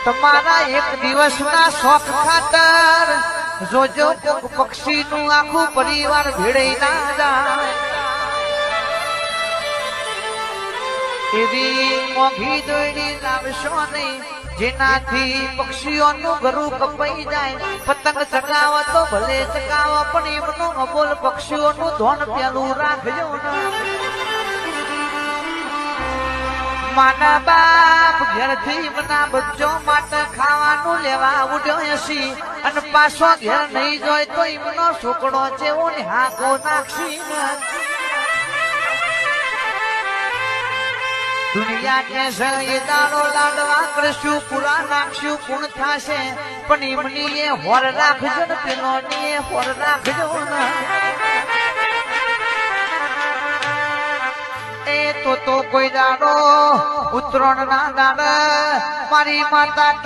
તમારા એક દિવસના શોખ ખાતર જોજો પક્ષીનું આખું પરિવાર ભેળાઈ ના જાય એવી મોઘી દોયડી લાવશો નહીં જેનાથી પક્ષીઓનું ઘરું કપાઈ જાય પતંગ ચગાવો તો ભલે ચગાવો પણ એમનું અબોલ પક્ષીઓનું ધોન પેલું રાખજો માના બાપ ઘેરથી મના બચ્ચો માટે ખાવાનું લેવા ઉડ્યો હસી અને પાછો ઘેર નહીં જોય તો એમનો છોકરો જેવો ને હાકો નાખી દુનિયા કે છે એ દાડો લાડવા કરશું પૂરા નાખશું પૂર્ણ થશે પણ એમની એ હોર રાખજો ને પેલો ની એ હોર રાખજો ને એ તો કોઈ દાડો ઉત્તરાયણ ના દાડે મારી માતા